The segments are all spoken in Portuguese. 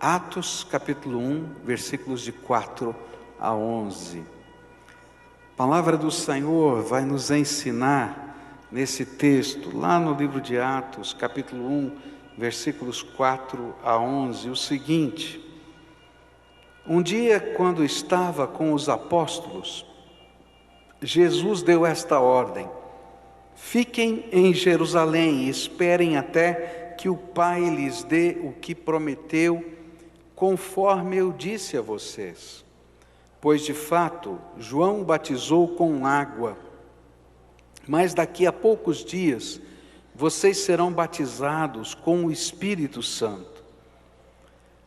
Atos capítulo 1, versículos de 4 a 11. A palavra do Senhor vai nos ensinar nesse texto, lá no livro de Atos, capítulo 1, versículos 4 a 11, o seguinte: um dia, quando estava com os apóstolos, Jesus deu esta ordem: fiquem em Jerusalém e esperem até que o Pai lhes dê o que prometeu, conforme eu disse a vocês. Pois de fato, João batizou com água, mas daqui a poucos dias vocês serão batizados com o Espírito Santo.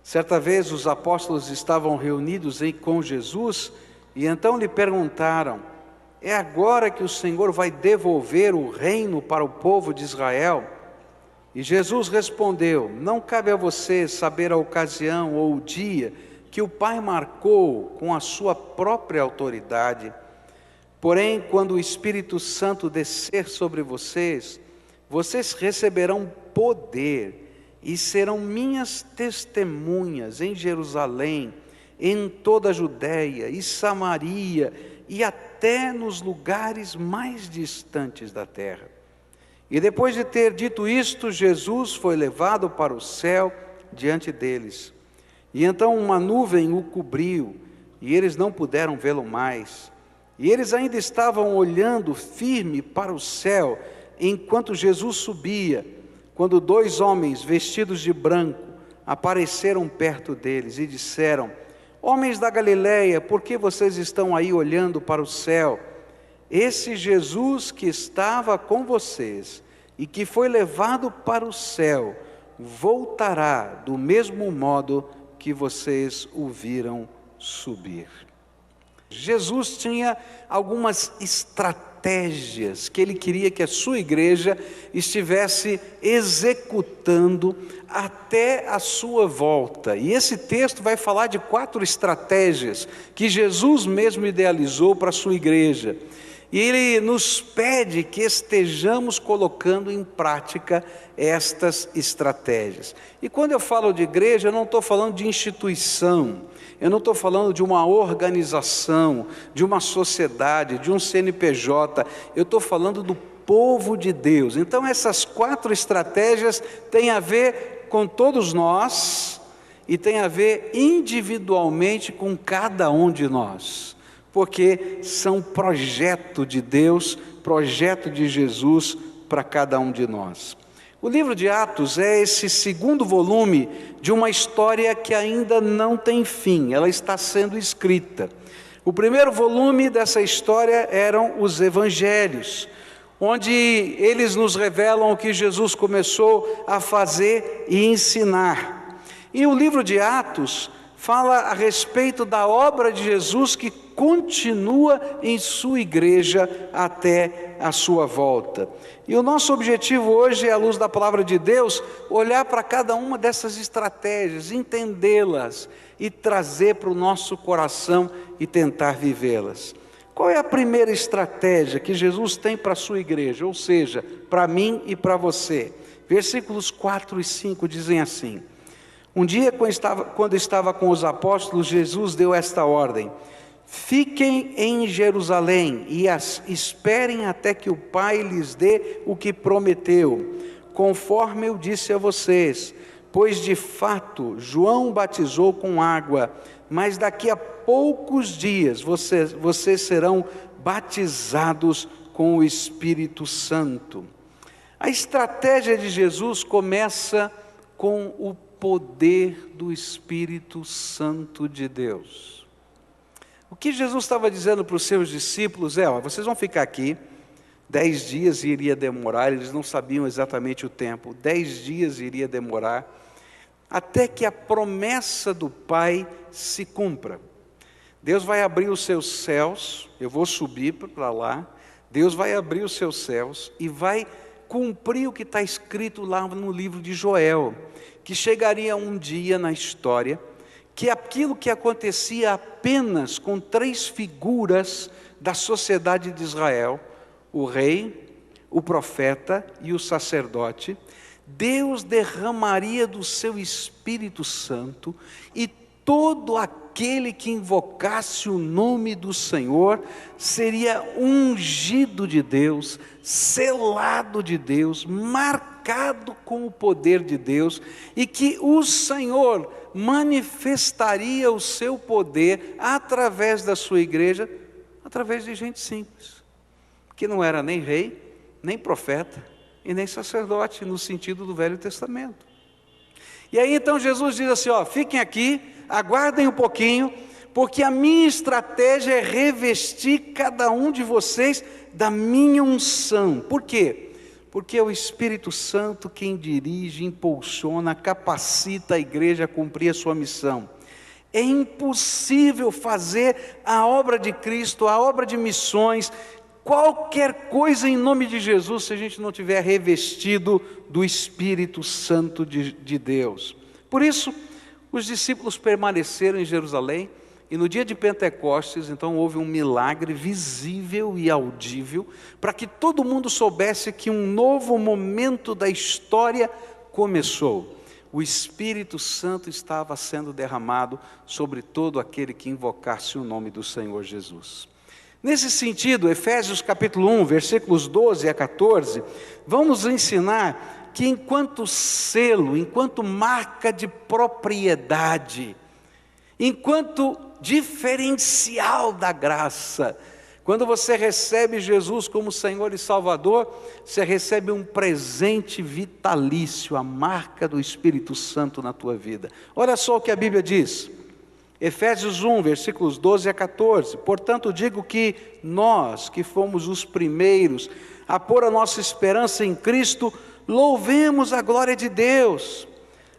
Certa vez os apóstolos estavam reunidos com Jesus e então lhe perguntaram: é agora que o Senhor vai devolver o reino para o povo de Israel? E Jesus respondeu: não cabe a vocês saber a ocasião ou o dia que o Pai marcou com a sua própria autoridade. Porém, quando o Espírito Santo descer sobre vocês, vocês receberão poder e serão minhas testemunhas em Jerusalém, em toda a Judéia e Samaria e até nos lugares mais distantes da terra. E depois de ter dito isto, Jesus foi levado para o céu diante deles. E então uma nuvem o cobriu, e eles não puderam vê-lo mais. E eles ainda estavam olhando firme para o céu, enquanto Jesus subia, quando dois homens vestidos de branco apareceram perto deles e disseram: homens da Galileia, por que vocês estão aí olhando para o céu? Esse Jesus que estava com vocês e que foi levado para o céu, voltará do mesmo modo que vocês o viram subir. Jesus tinha algumas estratégias que ele queria que a sua igreja estivesse executando até a sua volta. E esse texto vai falar de 4 estratégias que Jesus mesmo idealizou para a sua igreja. E ele nos pede que estejamos colocando em prática estas estratégias. E quando eu falo de igreja, eu não estou falando de instituição, eu não estou falando de uma organização, de uma sociedade, de um CNPJ, eu estou falando do povo de Deus. Então essas 4 estratégias têm a ver com todos nós e têm a ver individualmente com cada um de nós, porque são projeto de Deus, projeto de Jesus para cada um de nós. O livro de Atos é esse segundo volume de uma história que ainda não tem fim, ela está sendo escrita. O primeiro volume dessa história eram os evangelhos, onde eles nos revelam o que Jesus começou a fazer e ensinar. E o livro de Atos fala a respeito da obra de Jesus que continua em sua igreja até a sua volta. E o nosso objetivo hoje, à luz da palavra de Deus, olhar para cada uma dessas estratégias, entendê-las e trazer para o nosso coração e tentar vivê-las. Qual é a primeira estratégia que Jesus tem para a sua igreja, ou seja, para mim e para você? Versículos 4 e 5 dizem assim: um dia, quando estava com os apóstolos, Jesus deu esta ordem: fiquem em Jerusalém e esperem até que o Pai lhes dê o que prometeu, conforme eu disse a vocês. Pois de fato, João batizou com água, mas daqui a poucos dias vocês serão batizados com o Espírito Santo. A estratégia de Jesus começa com o poder do Espírito Santo de Deus. O que Jesus estava dizendo para os seus discípulos é: vocês vão ficar aqui, 10 dias iria demorar, eles não sabiam exatamente o tempo, 10 dias iria demorar, até que a promessa do Pai se cumpra. Deus vai abrir os seus céus, eu vou subir para lá, Deus vai abrir os seus céus e vai cumprir o que está escrito lá no livro de Joel, que chegaria um dia na história, que aquilo que acontecia apenas com 3 figuras da sociedade de Israel, o rei, o profeta e o sacerdote, Deus derramaria do seu Espírito Santo e todo aquele que invocasse o nome do Senhor seria ungido de Deus, selado de Deus, marcado com o poder de Deus, e que o Senhor manifestaria o seu poder através da sua igreja, através de gente simples, que não era nem rei, nem profeta e nem sacerdote no sentido do Velho Testamento. E aí então Jesus diz assim, fiquem aqui, aguardem um pouquinho, porque a minha estratégia é revestir cada um de vocês da minha unção. Por quê? Porque é o Espírito Santo quem dirige, impulsiona, capacita a igreja a cumprir a sua missão. É impossível fazer a obra de Cristo, a obra de missões, qualquer coisa em nome de Jesus, se a gente não tiver revestido do Espírito Santo de Deus. Por isso, os discípulos permaneceram em Jerusalém, e no dia de Pentecostes, então houve um milagre visível e audível, para que todo mundo soubesse que um novo momento da história começou. O Espírito Santo estava sendo derramado sobre todo aquele que invocasse o nome do Senhor Jesus. Nesse sentido, Efésios capítulo 1, versículos 12 a 14, vão nos ensinar que enquanto selo, enquanto marca de propriedade, enquanto diferencial da graça, quando você recebe Jesus como Senhor e Salvador, você recebe um presente vitalício, a marca do Espírito Santo na tua vida. Olha só o que a Bíblia diz. Efésios 1, versículos 12 a 14, portanto digo que nós, que fomos os primeiros a pôr a nossa esperança em Cristo, louvemos a glória de Deus.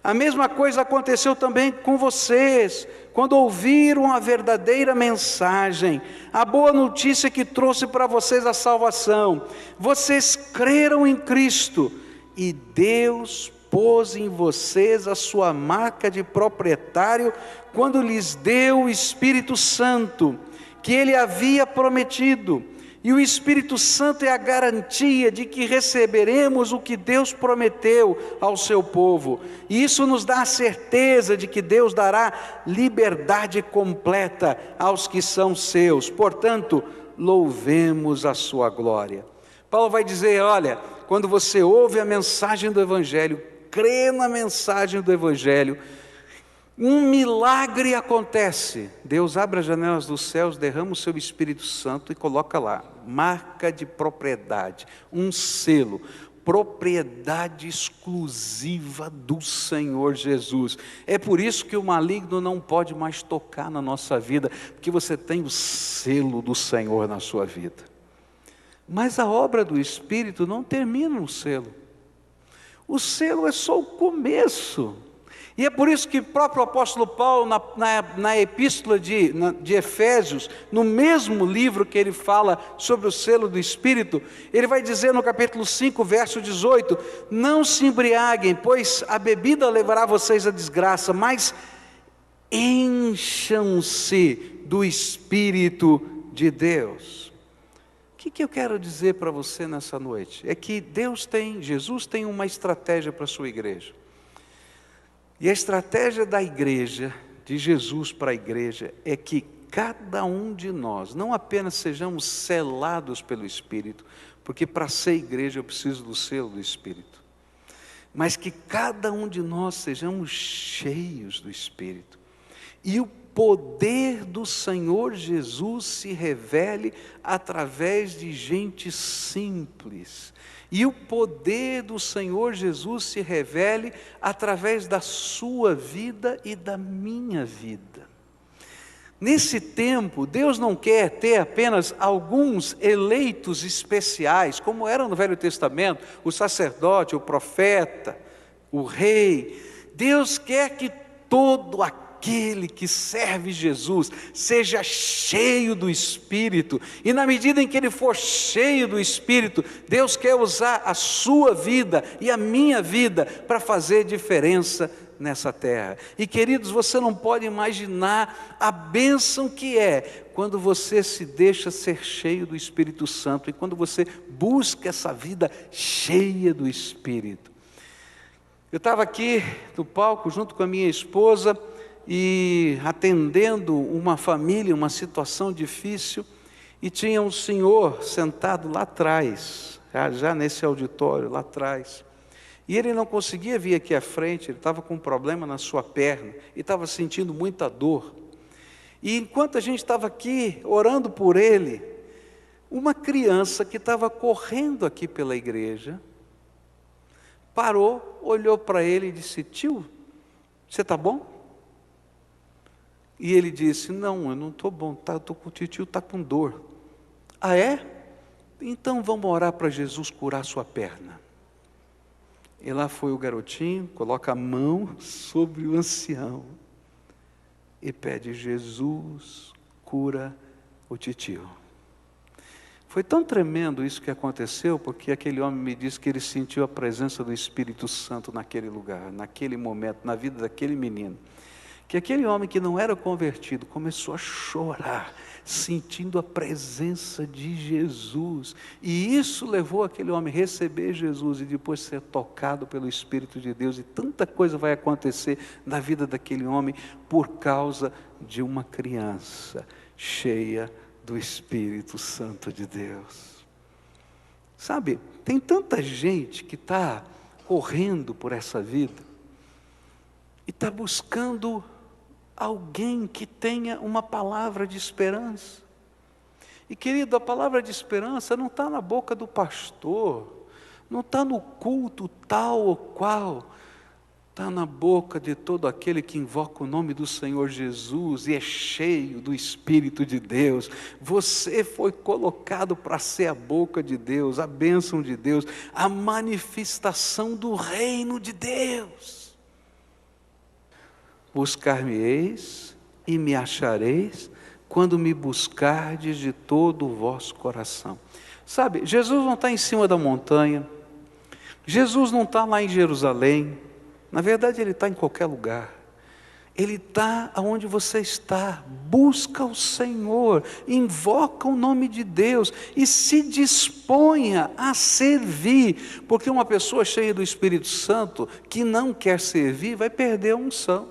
A mesma coisa aconteceu também com vocês, quando ouviram a verdadeira mensagem, a boa notícia que trouxe para vocês a salvação. Vocês creram em Cristo, e Deus pôs em vocês a sua marca de proprietário, quando lhes deu o Espírito Santo, que Ele havia prometido. E o Espírito Santo é a garantia de que receberemos o que Deus prometeu ao seu povo. E isso nos dá a certeza de que Deus dará liberdade completa aos que são seus. Portanto, louvemos a sua glória. Paulo vai dizer, olha, quando você ouve a mensagem do Evangelho, crê na mensagem do Evangelho, um milagre acontece. Deus abre as janelas dos céus, derrama o seu Espírito Santo e coloca lá, marca de propriedade, um selo, propriedade exclusiva do Senhor Jesus. É por isso que o maligno não pode mais tocar na nossa vida, porque você tem o selo do Senhor na sua vida. Mas a obra do Espírito não termina no selo. O selo é só o começo. E é por isso que o próprio apóstolo Paulo, na epístola de Efésios, no mesmo livro que ele fala sobre o selo do Espírito, ele vai dizer no capítulo 5, verso 18, não se embriaguem, pois a bebida levará vocês à desgraça, mas encham-se do Espírito de Deus. O que eu quero dizer para você nessa noite? É que Jesus tem uma estratégia para a sua igreja. E a estratégia da igreja, de Jesus para a igreja, é que cada um de nós, não apenas sejamos selados pelo Espírito, porque para ser igreja eu preciso do selo do Espírito, mas que cada um de nós sejamos cheios do Espírito, e o poder do Senhor Jesus se revele através de gente simples, e o poder do Senhor Jesus se revele através da sua vida e da minha vida. Nesse tempo, Deus não quer ter apenas alguns eleitos especiais, como era no Velho Testamento, o sacerdote, o profeta, o rei. Deus quer que todo aquele que serve Jesus seja cheio do Espírito, e na medida em que ele for cheio do Espírito, Deus quer usar a sua vida e a minha vida para fazer diferença nessa terra. E queridos, você não pode imaginar a bênção que é quando você se deixa ser cheio do Espírito Santo, e quando você busca essa vida cheia do Espírito. Eu estava aqui no palco junto com a minha esposa e atendendo uma família, uma situação difícil, e tinha um senhor sentado lá atrás, já nesse auditório lá atrás, e ele não conseguia vir aqui à frente, ele estava com um problema na sua perna, e estava sentindo muita dor, e enquanto a gente estava aqui orando por ele, uma criança que estava correndo aqui pela igreja, parou, olhou para ele e disse: tio, você está bom? E ele disse: não, eu não estou bom, o tio está com dor. Ah, é? Então vamos orar para Jesus curar sua perna. E lá foi o garotinho, coloca a mão sobre o ancião e pede: Jesus, cura o titio. Foi tão tremendo isso que aconteceu, porque aquele homem me disse que ele sentiu a presença do Espírito Santo naquele lugar, naquele momento, na vida daquele menino. Que aquele homem que não era convertido começou a chorar, sentindo a presença de Jesus. E isso levou aquele homem a receber Jesus e depois ser tocado pelo Espírito de Deus. E tanta coisa vai acontecer na vida daquele homem por causa de uma criança cheia do Espírito Santo de Deus. Sabe, tem tanta gente que está correndo por essa vida e está buscando alguém que tenha uma palavra de esperança. E querido, a palavra de esperança não está na boca do pastor, não está no culto tal ou qual, está na boca de todo aquele que invoca o nome do Senhor Jesus e é cheio do Espírito de Deus. Você foi colocado para ser a boca de Deus, a bênção de Deus, a manifestação do reino de Deus. Buscar-me-eis e me achareis, quando me buscardes de todo o vosso coração. Sabe, Jesus não está em cima da montanha, Jesus não está lá em Jerusalém, na verdade ele está em qualquer lugar. Ele está onde você está. Busca o Senhor, invoca o nome de Deus e se disponha a servir, porque uma pessoa cheia do Espírito Santo que não quer servir vai perder a unção,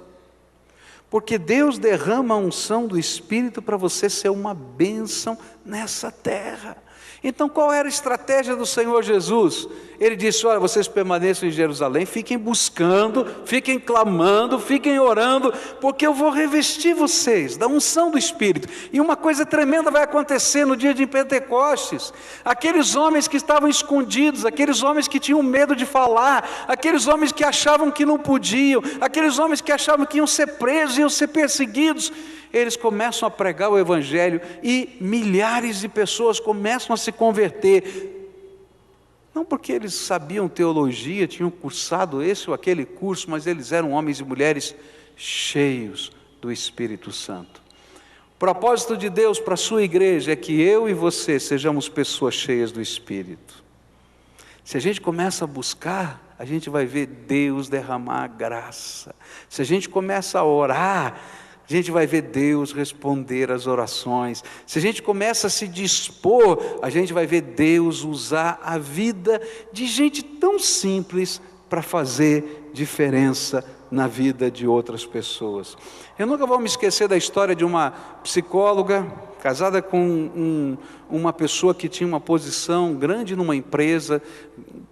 porque Deus derrama a unção do Espírito para você ser uma bênção nessa terra. Então qual era a estratégia do Senhor Jesus? Ele disse: olha, vocês permaneçam em Jerusalém, fiquem buscando, fiquem clamando, fiquem orando, porque eu vou revestir vocês da unção do Espírito. E uma coisa tremenda vai acontecer no dia de Pentecostes. Aqueles homens que estavam escondidos, aqueles homens que tinham medo de falar, aqueles homens que achavam que não podiam, aqueles homens que achavam que iam ser presos, iam ser perseguidos, eles começam a pregar o Evangelho e milhares de pessoas começam a se converter. Não porque eles sabiam teologia, tinham cursado esse ou aquele curso, mas eles eram homens e mulheres cheios do Espírito Santo. O propósito de Deus para a sua igreja é que eu e você sejamos pessoas cheias do Espírito. Se a gente começa a buscar, a gente vai ver Deus derramar graça. Se a gente começa a orar, a gente vai ver Deus responder às orações. Se a gente começa a se dispor, a gente vai ver Deus usar a vida de gente tão simples para fazer diferença na vida de outras pessoas. Eu nunca vou me esquecer da história de uma psicóloga casada com uma pessoa que tinha uma posição grande numa empresa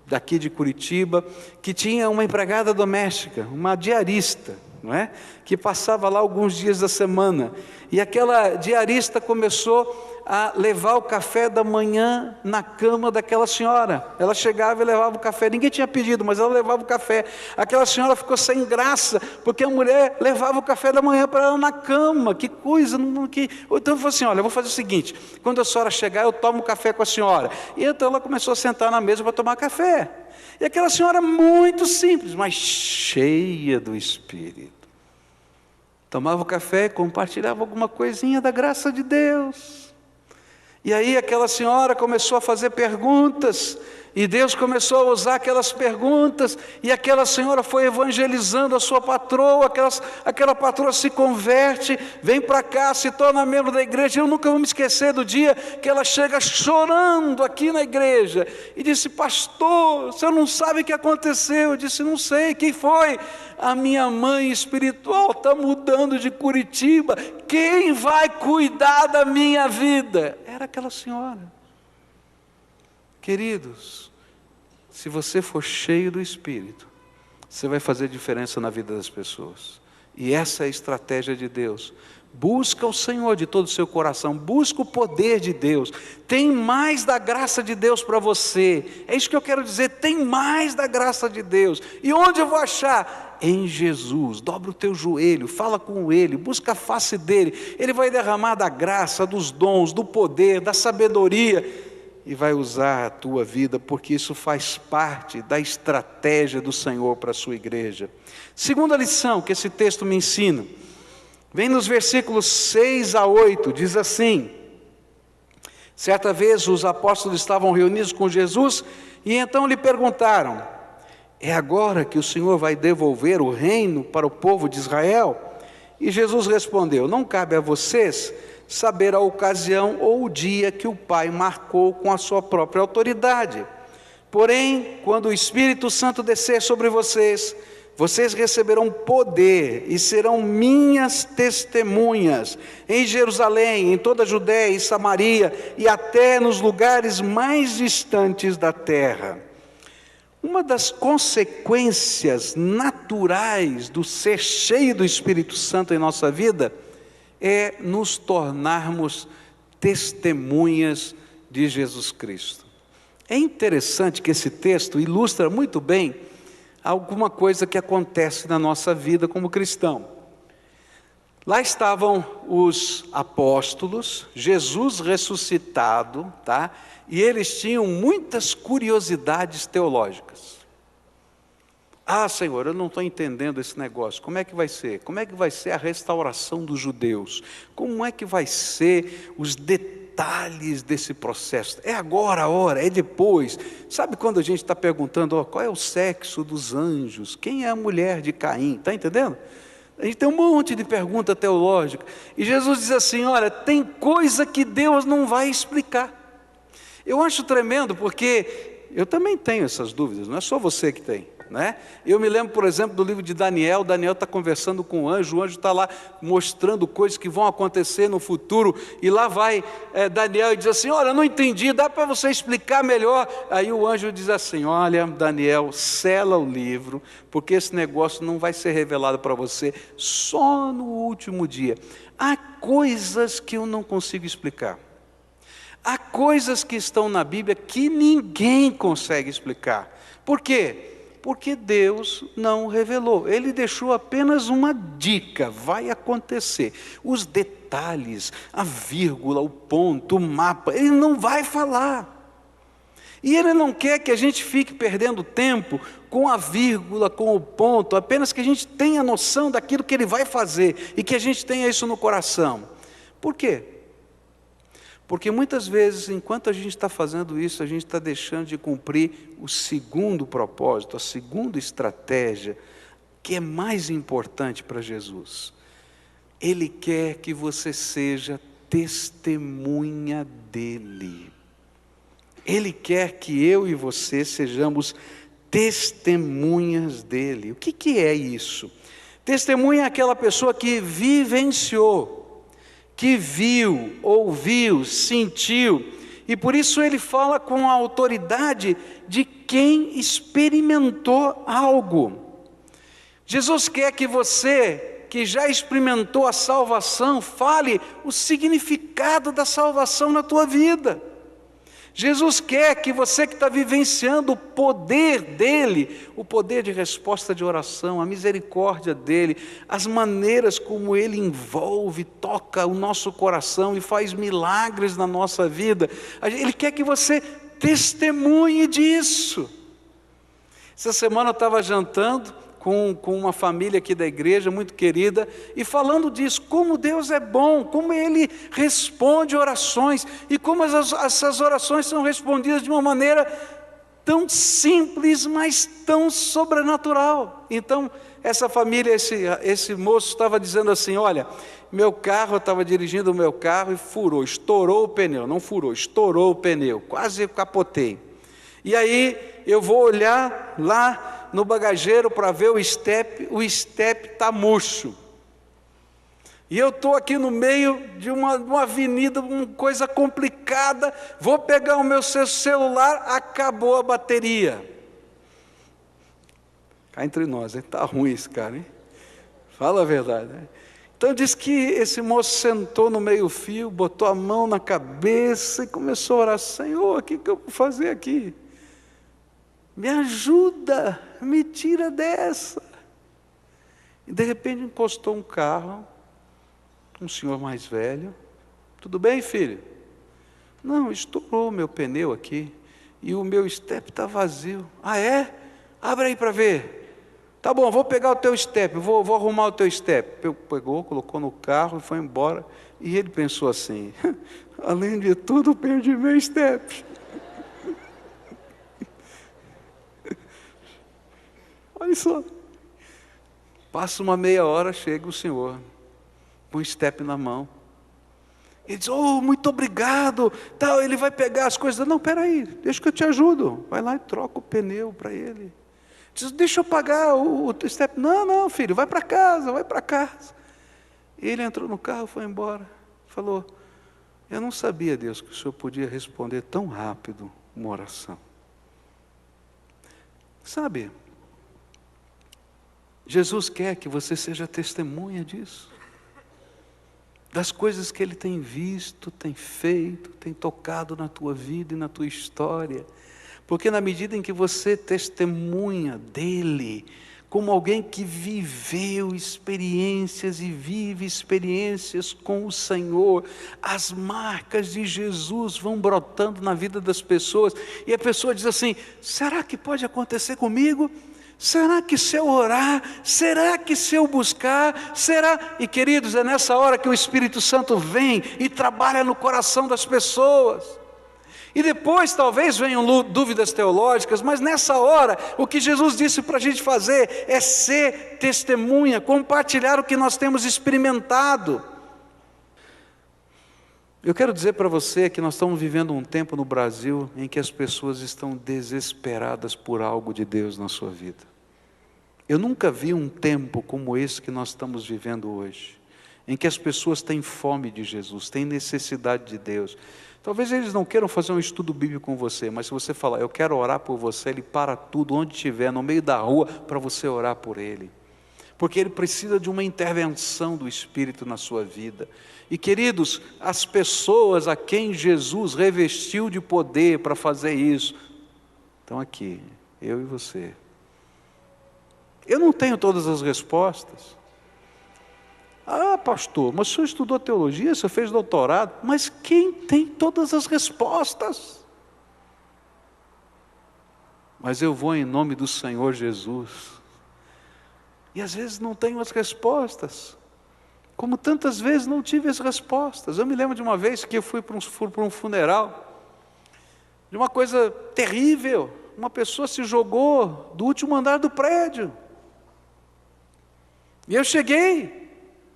daqui de Curitiba, que tinha uma empregada doméstica, uma diarista, não é? Que passava lá alguns dias da semana, e aquela diarista começou a levar o café da manhã na cama daquela senhora. Ela chegava e levava o café, ninguém tinha pedido, mas ela levava o café. Aquela senhora ficou sem graça, porque a mulher levava o café da manhã para ela na cama. Que coisa, então falou assim: olha, eu vou fazer o seguinte, quando a senhora chegar eu tomo café com a senhora. E então ela começou a sentar na mesa para tomar café, e aquela senhora muito simples, mas cheia do Espírito, tomava o café, compartilhava alguma coisinha da graça de Deus. E aí aquela senhora começou a fazer perguntas, E Deus começou a usar aquelas perguntas, e aquela senhora foi evangelizando a sua patroa, aquela patroa se converte, vem para cá, se torna membro da igreja. Eu nunca vou me esquecer do dia que ela chega chorando aqui na igreja, e disse: pastor, o senhor não sabe o que aconteceu? Eu disse: não sei, quem foi? A minha mãe espiritual está mudando de Curitiba, quem vai cuidar da minha vida? Era aquela senhora. Queridos, se você for cheio do Espírito, você vai fazer diferença na vida das pessoas. E essa é a estratégia de Deus. Busca o Senhor de todo o seu coração, busca o poder de Deus. Tem mais da graça de Deus para você. É isso que eu quero dizer, tem mais da graça de Deus. E onde eu vou achar? Em Jesus. Dobra o teu joelho, fala com Ele, busca a face dEle. Ele vai derramar da graça, dos dons, do poder, da sabedoria, e vai usar a tua vida, porque isso faz parte da estratégia do Senhor para a sua igreja. Segunda lição que esse texto me ensina, vem nos versículos 6 a 8, diz assim: certa vez os apóstolos estavam reunidos com Jesus, e então lhe perguntaram: é agora que o Senhor vai devolver o reino para o povo de Israel? E Jesus respondeu: não cabe a vocês saber a ocasião ou o dia que o Pai marcou com a sua própria autoridade. Porém, quando o Espírito Santo descer sobre vocês, vocês receberão poder e serão minhas testemunhas em Jerusalém, em toda a Judéia e Samaria e até nos lugares mais distantes da terra. Uma das consequências naturais do ser cheio do Espírito Santo em nossa vida é nos tornarmos testemunhas de Jesus Cristo. É interessante que esse texto ilustra muito bem alguma coisa que acontece na nossa vida como cristão. Lá estavam os apóstolos, Jesus ressuscitado, tá? E eles tinham muitas curiosidades teológicas. Ah, Senhor, eu não estou entendendo esse negócio, como é que vai ser? Como é que vai ser a restauração dos judeus? Como é que vai ser os detalhes desse processo? É agora a hora, é depois? Sabe quando a gente está perguntando, qual é o sexo dos anjos? Quem é a mulher de Caim? Está entendendo? A gente tem um monte de pergunta teológica, e Jesus diz assim: olha, tem coisa que Deus não vai explicar. Eu acho tremendo, porque eu também tenho essas dúvidas, não é só você que tem. Eu me lembro, por exemplo, do livro de Daniel. Daniel está conversando com o anjo está lá mostrando coisas que vão acontecer no futuro, e lá vai Daniel e diz assim: olha, eu não entendi, dá para você explicar melhor? Aí o anjo diz assim: olha, Daniel, sela o livro, porque esse negócio não vai ser revelado para você só no último dia. Há coisas que eu não consigo explicar, há coisas que estão na Bíblia que ninguém consegue explicar. Por quê? Porque Deus não revelou, Ele deixou apenas uma dica: vai acontecer. Os detalhes, a vírgula, o ponto, o mapa, Ele não vai falar. E Ele não quer que a gente fique perdendo tempo com a vírgula, com o ponto, apenas que a gente tenha noção daquilo que Ele vai fazer, e que a gente tenha isso no coração. Por quê? Porque muitas vezes, enquanto a gente está fazendo isso, a gente está deixando de cumprir o segundo propósito, a segunda estratégia, que é mais importante para Jesus. Ele quer que você seja testemunha dEle. Ele quer que eu e você sejamos testemunhas dEle. O que é isso? Testemunha é aquela pessoa que vivenciou, que viu, ouviu, sentiu, e por isso ele fala com a autoridade de quem experimentou algo. Jesus quer que você, que já experimentou a salvação, fale o significado da salvação na tua vida. Jesus quer que você que está vivenciando o poder dEle, o poder de resposta de oração, a misericórdia dEle, as maneiras como Ele envolve, toca o nosso coração e faz milagres na nossa vida, Ele quer que você testemunhe disso. Essa semana eu estava jantando com uma família aqui da igreja, muito querida, e falando disso, como Deus é bom, como Ele responde orações, e como essas orações são respondidas de uma maneira tão simples, mas tão sobrenatural. Então, essa família, esse moço estava dizendo assim: olha, eu estava dirigindo o meu carro e furou, estourou o pneu, não furou, estourou o pneu, quase capotei. E aí eu vou olhar lá no bagageiro para ver o estepe está murcho. E eu estou aqui no meio de uma avenida, uma coisa complicada, vou pegar o meu celular, acabou a bateria. Cá entre nós, está ruim esse cara, hein? Fala a verdade, né? Então diz que esse moço sentou no meio-fio, botou a mão na cabeça e começou a orar: Senhor, o que eu vou fazer aqui? Me ajuda, me tira dessa. E de repente encostou um carro, um senhor mais velho. Tudo bem, filho? Não, estourou o meu pneu aqui e o meu estepe está vazio. Ah, é? Abre aí para ver. Tá bom, vou pegar o teu estepe, vou arrumar o teu estepe. Pegou, colocou no carro e foi embora. E ele pensou assim: além de tudo, perdi meu estepe. Olha só. Passa uma meia hora, chega o senhor, com o estepe na mão. Ele diz: oh, muito obrigado. Tal, ele vai pegar as coisas. Não, peraí, deixa que eu te ajudo. Vai lá e troca o pneu para ele. Diz: deixa eu pagar o estepe. Não, filho, vai para casa, vai para casa. E ele entrou no carro, foi embora. Falou: eu não sabia, Deus, que o Senhor podia responder tão rápido uma oração. Sabe, Jesus quer que você seja testemunha disso, das coisas que Ele tem visto, tem feito, tem tocado na tua vida e na tua história. Porque na medida em que você testemunha dEle, como alguém que viveu experiências e vive experiências com o Senhor, as marcas de Jesus vão brotando na vida das pessoas, e a pessoa diz assim: será que pode acontecer comigo? Será que se eu orar? Será que se eu buscar? Será? E queridos, é nessa hora que o Espírito Santo vem e trabalha no coração das pessoas. E depois talvez venham dúvidas teológicas, mas nessa hora o que Jesus disse para a gente fazer é ser testemunha, compartilhar o que nós temos experimentado. Eu quero dizer para você que nós estamos vivendo um tempo no Brasil em que as pessoas estão desesperadas por algo de Deus na sua vida. Eu nunca vi um tempo como esse que nós estamos vivendo hoje, em que as pessoas têm fome de Jesus, têm necessidade de Deus. Talvez eles não queiram fazer um estudo bíblico com você, mas se você falar: eu quero orar por você, ele para tudo, onde estiver, no meio da rua, para você orar por ele. Porque ele precisa de uma intervenção do Espírito na sua vida. E queridos, as pessoas a quem Jesus revestiu de poder para fazer isso, estão aqui, eu e você. Eu não tenho todas as respostas. Ah, pastor, mas o senhor estudou teologia, você fez doutorado, mas quem tem todas as respostas? Mas eu vou em nome do Senhor Jesus. E às vezes não tenho as respostas, como tantas vezes não tive as respostas. Eu me lembro de uma vez que eu fui para um funeral, de uma coisa terrível. Uma pessoa se jogou do último andar do prédio. E eu cheguei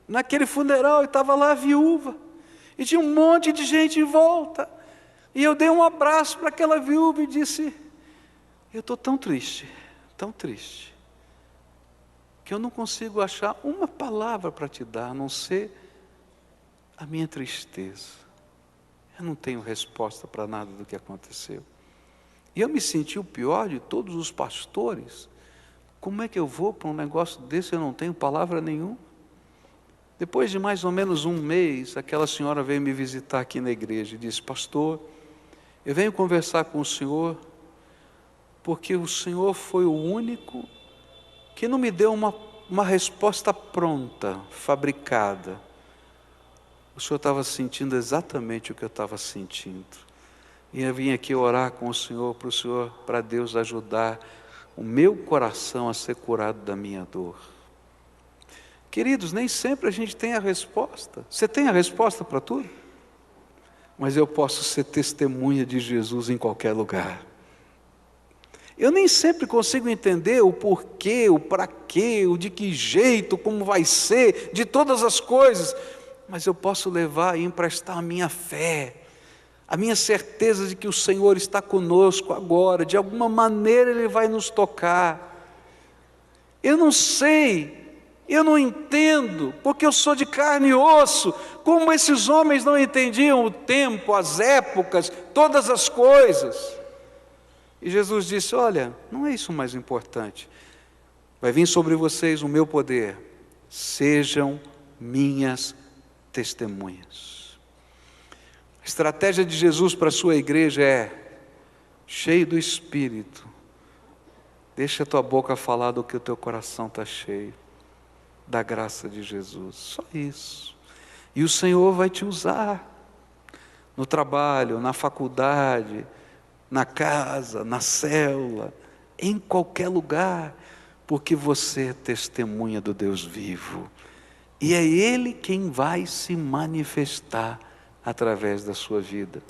naquele funeral e estava lá a viúva, e tinha um monte de gente em volta, e eu dei um abraço para aquela viúva e disse: eu estou tão triste, que eu não consigo achar uma palavra para te dar, a não ser a minha tristeza. Eu não tenho resposta para nada do que aconteceu. E eu me senti o pior de todos os pastores. Como é que eu vou para um negócio desse? Eu não tenho palavra nenhuma. Depois de mais ou menos um mês, aquela senhora veio me visitar aqui na igreja e disse: pastor, eu venho conversar com o senhor, porque o senhor foi o único que não me deu uma resposta pronta, fabricada. O senhor estava sentindo exatamente o que eu estava sentindo. E eu vim aqui orar com o senhor, para Deus ajudar o meu coração a ser curado da minha dor. Queridos, nem sempre a gente tem a resposta. Você tem a resposta para tudo? Mas eu posso ser testemunha de Jesus em qualquer lugar. Eu nem sempre consigo entender o porquê, o para quê, o de que jeito, como vai ser, de todas as coisas, mas eu posso levar e emprestar a minha fé, a minha certeza de que o Senhor está conosco agora, de alguma maneira Ele vai nos tocar. Eu não sei, eu não entendo, porque eu sou de carne e osso, como esses homens não entendiam o tempo, as épocas, todas as coisas. E Jesus disse: olha, não é isso o mais importante. Vai vir sobre vocês o meu poder. Sejam minhas testemunhas. A estratégia de Jesus para a sua igreja é: cheio do Espírito, deixa a tua boca falar do que o teu coração está cheio, da graça de Jesus. Só isso. E o Senhor vai te usar no trabalho, na faculdade, na casa, na célula, em qualquer lugar, porque você é testemunha do Deus vivo, e é Ele quem vai se manifestar através da sua vida.